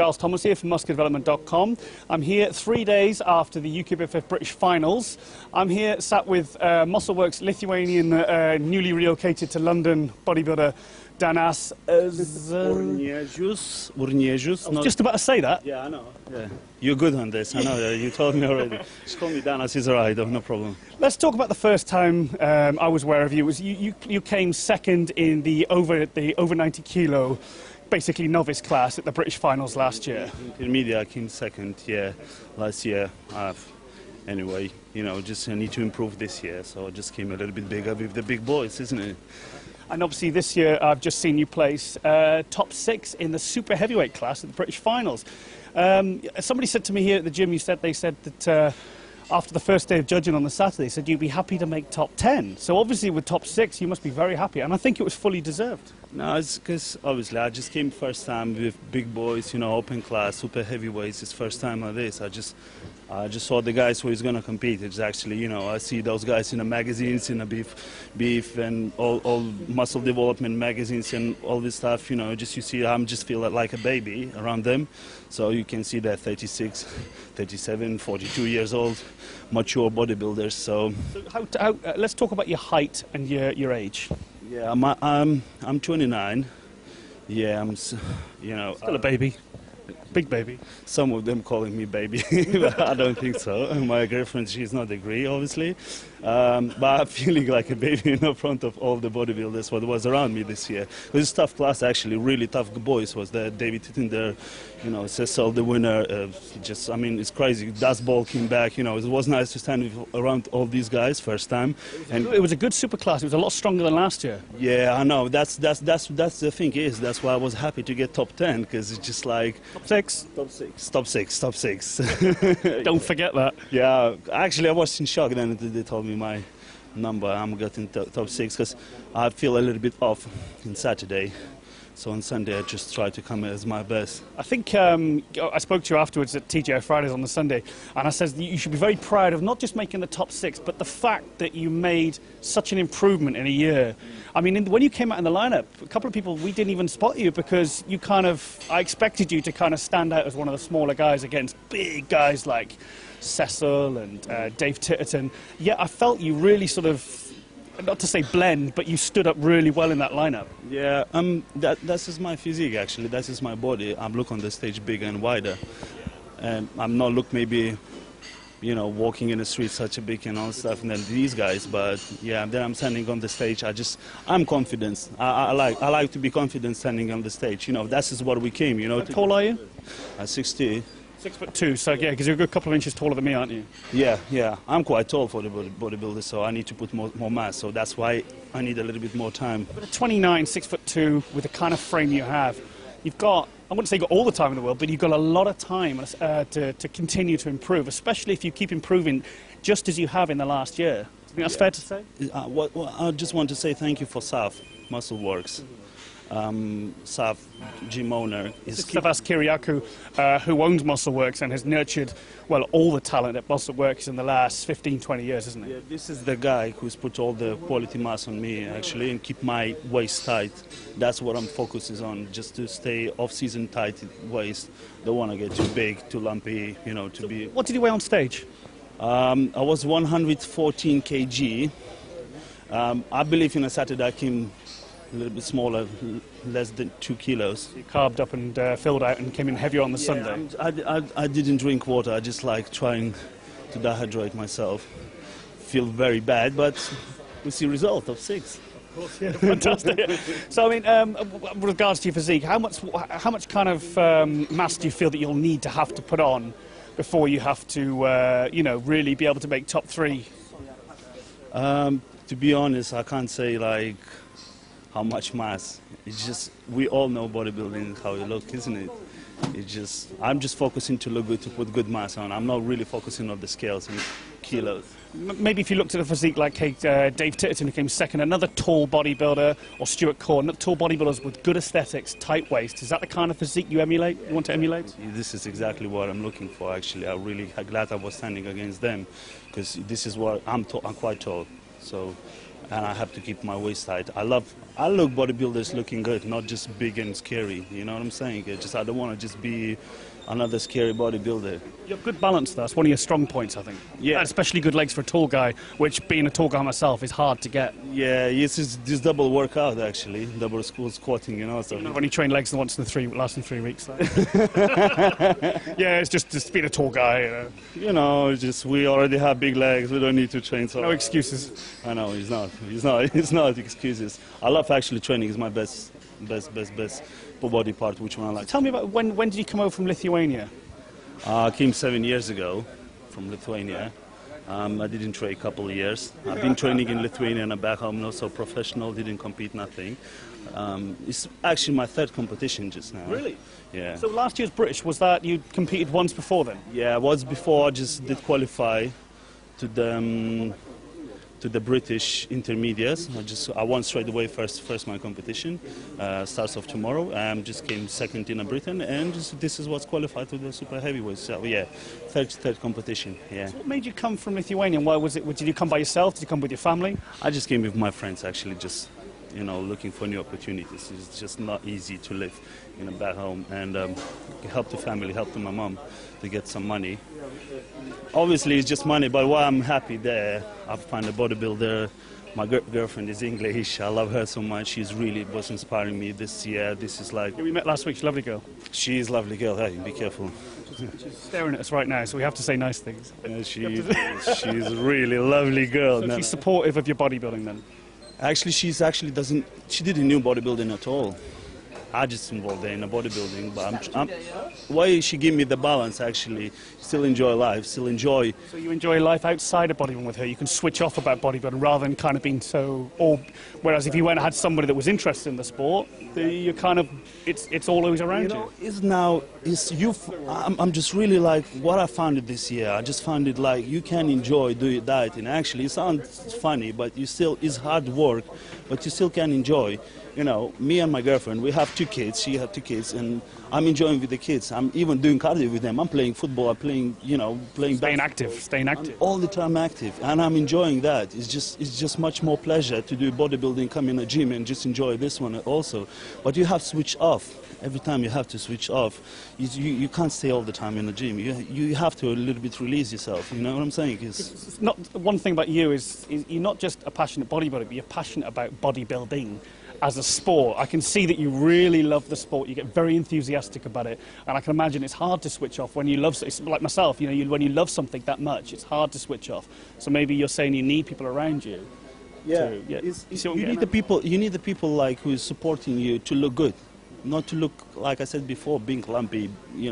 Giles Thomas here from musculardevelopment.com. I'm here 3 days after the UKBFF British Finals. I'm here sat with MuscleWorks Lithuanian, newly relocated to London bodybuilder Danas Urhiezius. I was just about to say that. Yeah, I know. Yeah. You're good on this, I know that. You told me already. Just call me Danas, it's alright, no problem. Let's talk about the first time I was aware of you. It was you came second in the over 90 kilo, basically novice class at the British Finals last year. Intermediate, I came second, yeah, last year. Anyway, you know, just I need to improve this year, so I just came a little bit bigger with the big boys, isn't it? And obviously this year I've just seen you place top 6 in the super heavyweight class at the British Finals. Somebody said to me here at the gym, they said that after the first day of judging on the Saturday, they said you'd be happy to make top 10. So obviously with top 6 you must be very happy, and I think it was fully deserved. No, it's because obviously I just came first time with big boys, you know, open class, super heavyweights. It's first time like this. I just saw the guys who is going to compete. It's actually, you know, I see those guys in the magazines, in the beef and all muscle development magazines and all this stuff, you know, just you see, I'm just feel like a baby around them. So you can see that 36, 37, 42 years old, mature bodybuilders. So let's talk about your height and your age. Yeah, I'm 29. Yeah, you know, still a baby. Big baby. Some of them calling me baby, but I don't think so. My girlfriend, she's not agree, obviously. But I'm feeling like a baby in front of all the bodybuilders what was around me this year. It was a tough class, actually, really tough boys. Was there David Tittender, you know, Cecil, the winner. I mean, it's crazy. Dust Ball came back, you know. It was nice to stand around all these guys first time. And it was a good super class. It was a lot stronger than last year. Yeah, I know. That's the thing is. That's why I was happy to get top 10, because it's just like top 6. Top six. Don't forget that. Yeah, actually I was in shock then they told me my number. I'm getting top 6 because I feel a little bit off on Saturday. So on Sunday I just try to come as my best. I think I spoke to you afterwards at TGI Fridays on the Sunday, and I said that you should be very proud of not just making the top 6, but the fact that you made such an improvement in a year. I mean, when you came out in the lineup, a couple of people, we didn't even spot you because you I expected you to kind of stand out as one of the smaller guys against big guys like Cecil and Dave Titterton. Yeah, I felt you really sort of, not to say blend, but you stood up really well in that lineup. Yeah, that's just my physique actually. That's just my body. I'm look on the stage bigger and wider, and I'm not look maybe, you know, walking in the street such a big and all stuff than these guys. But yeah, then I'm standing on the stage. I'm confident. I like to be confident standing on the stage. You know, that's is what we came. You know. How tall are you? 60. 6'2", so yeah, because you're a good couple of inches taller than me, aren't you? Yeah. I'm quite tall for the bodybuilder, so I need to put more mass. So that's why I need a little bit more time. But at 29, 6'2", with the kind of frame you have, you've got, I wouldn't say you've got all the time in the world, but you've got a lot of time to continue to improve, especially if you keep improving just as you have in the last year. I think that's fair to say? Well, I just want to say thank you for Saf, MuscleWorks. Saf, gym owner. Savas Kiriakou, who owns MuscleWorks and has nurtured, well, all the talent at MuscleWorks in the last 15, 20 years, isn't he? Yeah, this is the guy who's put all the quality mass on me, actually, and keep my waist tight. That's what I'm focusing on, just to stay off-season tight waist. Don't want to get too big, too lumpy, you know, to be... What did you weigh on stage? I was 114 kg. I believe in a Saturday I came a little bit smaller, less than 2 kilos. You carved up and filled out and came in heavier on the Sunday. I didn't drink water. I just like trying to dehydrate myself. Feel very bad, but we see result of 6. Of course, yeah, fantastic. So I mean, with regards to your physique, how much kind of mass do you feel that you'll need to have to put on before you have to, you know, really be able to make top 3? To be honest, I can't say like how much mass. It's just, we all know bodybuilding, how you look, isn't it? It's just, I'm just focusing to look good, to put good mass on. I'm not really focusing on the scales and kilos. Maybe if you looked at a physique like Dave Titterton, who came second, another tall bodybuilder, or Stuart Cord, another tall bodybuilders with good aesthetics, tight waist. Is that the kind of physique you want to emulate? This is exactly what I'm looking for, actually. I'm really glad I was standing against them, because this is what I'm quite tall. So and I have to keep my waist tight. I look bodybuilders looking good, not just big and scary. You know what I'm saying? I don't want to just be another scary bodybuilder. You have good balance, though. That's one of your strong points, I think. Yeah. And especially good legs for a tall guy, which, being a tall guy myself, is hard to get. Yeah, it's this double workout, actually, double squatting, you know. So I've only trained legs once in the last 3 weeks. So. Yeah, it's just being a tall guy. You know, just we already have big legs. We don't need to train. So No excuses. I know it's not excuses. I love actually training. Is my best body part, which one I like. Tell me about when did you come over from Lithuania? I came 7 years ago from Lithuania. I didn't train a couple of years. I've been training in Lithuania and back home, not so professional, didn't compete, nothing. It's actually my third competition just now. Really? Yeah. So last year's British, was that you competed once before then? Yeah, once before I just did qualify to the British intermediates. I won straight away first my competition. Starts off tomorrow. Just came second in Britain, and this is what's qualified to the super heavyweights. So yeah, third competition. Yeah. So what made you come from Lithuania? And why was it? Did you come by yourself? Did you come with your family? I just came with my friends, actually, just looking for new opportunities. It's just not easy to live back home, and help the family, help my mom to get some money. Obviously, it's just money, but while I'm happy there, I find a bodybuilder. My girlfriend is English. I love her so much. She's really was inspiring me this year. This is like... Yeah, we met last week. She's a lovely girl. She's a lovely girl. Hey, be careful. She's staring at us right now, so we have to say nice things. She's a really lovely girl. So she's supportive of your bodybuilding then? Actually, she didn't know bodybuilding at all. I just involved her in the bodybuilding, but why she gave me the balance, actually, still enjoy life, still enjoy. So you enjoy life outside of bodybuilding with her? You can switch off about bodybuilding rather than kind of being so... whereas if you went and had somebody that was interested in the sport, you're kind of... It's always around you. I'm just really like, what I found it this year, I just found it like, you can enjoy doing dieting. Actually, it sounds funny, but it's hard work, but you still can enjoy. Me and my girlfriend, we have 2 kids. She has 2 kids, and I'm enjoying with the kids. I'm even doing cardio with them. I'm playing football. I'm playing, Staying active. I'm all the time active, and I'm enjoying that. It's just much more pleasure to do bodybuilding, come in a gym, and just enjoy this one also. But you have to switch off. Every time you have to switch off. You can't stay all the time in the gym. You have to a little bit release yourself. You know what I'm saying? It's not one thing about you is you're not just a passionate bodybuilder, but you're passionate about bodybuilding as a sport. I can see that you really love the sport. You get very enthusiastic about it, and I can imagine it's hard to switch off when you love. It's like myself, when you love something that much, it's hard to switch off. So maybe you're saying you need people around you. Yeah, you need the people like who is supporting you to look good. Not to look, like I said before, being lumpy,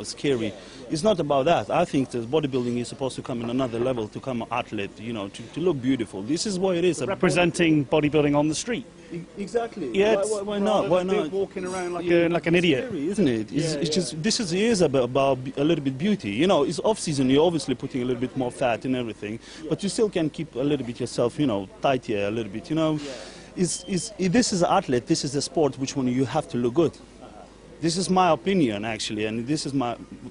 scary. It's not about that. I think that bodybuilding is supposed to come in another level, to come an athlete, to look beautiful. This is what it is. Representing bodybuilding on the street. Exactly. Yeah. Why not? Why not? Walking around like an idiot. Scary, isn't it? It's just this is about a little bit beauty. It's off season. You're obviously putting a little bit more fat and everything, but you still can keep a little bit yourself, tight here a little bit. This is an athlete. This is a sport which one you have to look good. This is my opinion, actually, and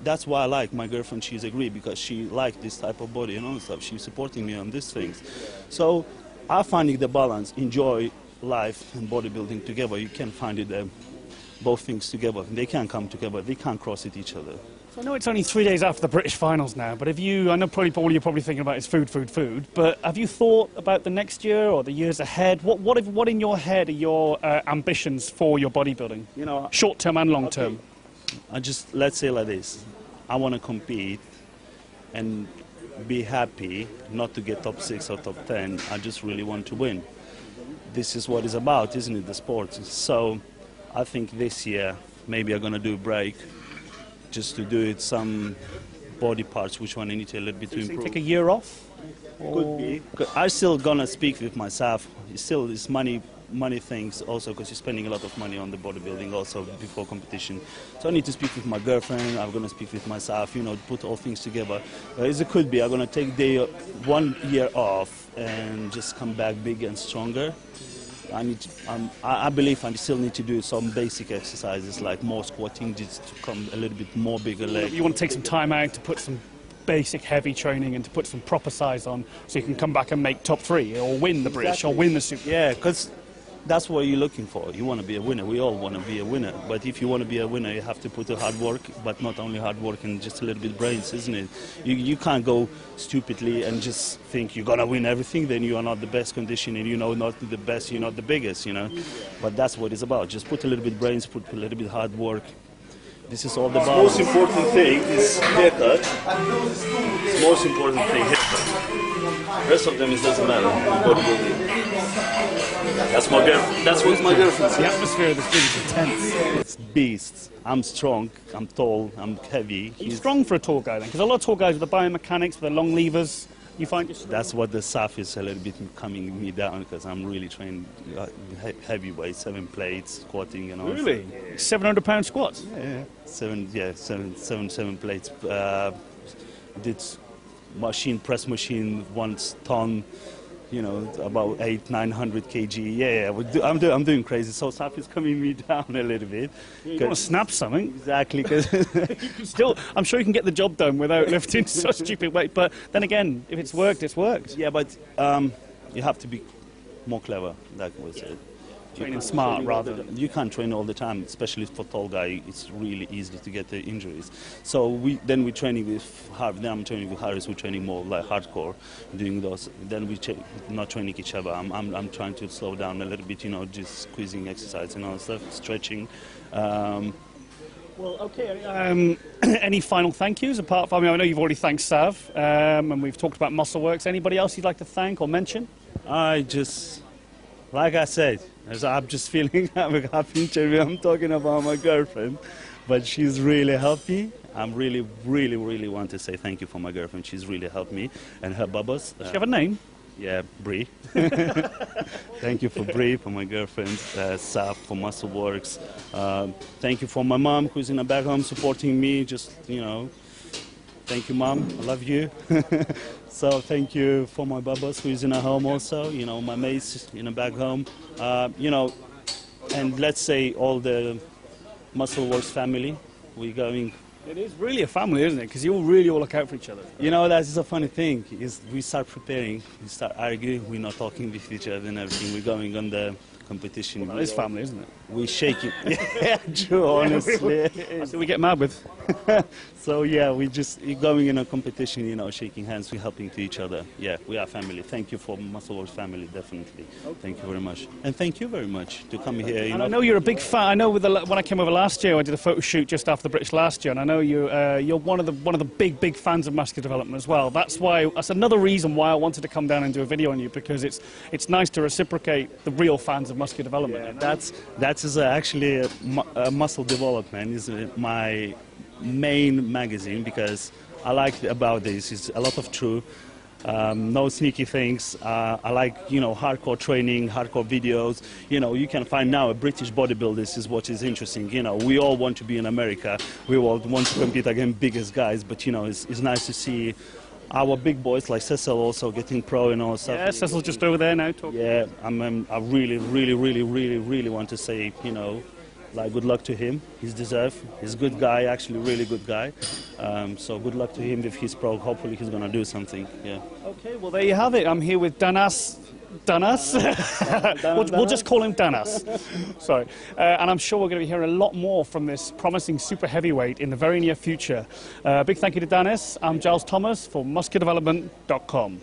that's why I like my girlfriend. She's agreed because she liked this type of body and all stuff. She's supporting me on these things. So I find the balance, enjoy life and bodybuilding together. You can find it, both things together. They can come together. They can't cross each other. So I know it's only 3 days after the British finals now, but I know probably all you're probably thinking about is food, but have you thought about the next year or the years ahead? What in your head are your ambitions for your bodybuilding? Short term and long term. Let's say like this. I want to compete and be happy, not to get top 6 or top 10. I just really want to win. This is what it's about, isn't it, the sport? So I think this year maybe I'm going to do a break, just to do it some body parts, which one I need to a little bit to improve. Take a year off? Could be. I'm still gonna speak with myself. It's money things also, because you're spending a lot of money on the bodybuilding also before competition. So I need to speak with my girlfriend. I'm gonna speak with myself. Put all things together. It could be I'm gonna take 1 year off and just come back big and stronger. I believe I still need to do some basic exercises like more squatting, just to come a little bit more bigger leg. You want to take some time out to put some basic heavy training and to put some proper size on so you can come back and make top 3 or win the British or win the Super. Yeah, because that's what you're looking for. You want to be a winner. We all want to be a winner. But if you want to be a winner, you have to put a hard work, but not only hard work and just a little bit brains, isn't it? You can't go stupidly and just think you're going to win everything, then you are not the best condition and not the best, you're not the biggest, But that's what it's about. Just put a little bit brains, put a little bit hard work. This is all about. The most important thing is haircut. The most important thing, haircut. The rest of them, it doesn't matter. That's my girlfriend. That's what my girlfriend says. The atmosphere of this gym is intense. It's beasts. I'm strong, I'm tall, I'm heavy. He's strong for a tall guy then, because a lot of tall guys with the biomechanics, with the long levers, you find you're strong. That's what the SAF is a little bit coming me down, because I'm really trained heavyweight, 7 plates, squatting and all. Really? 700-pound squats? Yeah, seven plates. Did press machine 1 ton. About 800-900 kg. Yeah, I'm doing crazy. So SAF is coming me down a little bit. You want to snap something? Exactly. Cause still, I'm sure you can get the job done without lifting such stupid weight. But then again, if it's worked, it's worked. Yeah, but you have to be more clever. That was it. Training smart rather than... You can't train all the time, especially for tall guy. It's really easy to get the injuries. So we're training with Harvey. Then I'm training with Harris. We're training more like hardcore, doing those. Then we not training each other. I'm trying to slow down a little bit. Just squeezing exercise and all that stuff, stretching. Well, okay. Any final thank yous apart from? I know you've already thanked Sav, and we've talked about MuscleWorks. Anybody else you'd like to thank or mention? Like I said, I'm just feeling I'm a happy interview. I'm talking about my girlfriend, but she's really helped me. I'm really, really, really want to say thank you for my girlfriend. She's really helped me and her bubbas. Does she have a name? Yeah, Bree. Thank you for Bree, for my girlfriend, Saf for MuscleWorks. Thank you for my mom who's in the back home supporting me. Thank you, Mom. I love you. So thank you for my bubbas who's in a home also. My mates in the back home. And let's say all the MuscleWorks family. We're going. It is really a family, isn't it? Because you all really all look out for each other. That's a funny thing. Is we start preparing, we start arguing, we're not talking with each other and everything. We're going on the competition. Well, it is family, isn't it? We shake it. Yeah, true, honestly. That's what we get mad with. So yeah, we're going in a competition, shaking hands, we're helping to each other. Yeah, we are family. Thank you for MuscleWorks family, definitely. Okay. Thank you very much. And thank you very much to come here. And I know you're a big fan. I know when I came over last year, I did a photo shoot just after the British last year, and I know you're one of the big fans of muscular development as well. That's another reason why I wanted to come down and do a video on you, because it's nice to reciprocate the real fans of muscular development. Yeah, that is actually Muscle Development is my main magazine, because I like about this is a lot of truth, no sneaky things. I like hardcore training, hardcore videos. You can find now a British bodybuilder is what is interesting. We all want to be in America. We all want to compete against biggest guys, but it's nice to see our big boys like Cecil also getting pro and all stuff. Yeah, Cecil's just over there now talking. Yeah, I really want to say, good luck to him. He's deserved. He's a good guy, actually, really good guy. So good luck to him if he's pro. Hopefully he's going to do something. Yeah. Okay, well there you have it. I'm here with Danas. We'll just call him Danas. Sorry. And I'm sure we're going to be hearing a lot more from this promising super heavyweight in the very near future. Big thank you to Danis. I'm Giles Thomas for musculardevelopment.com.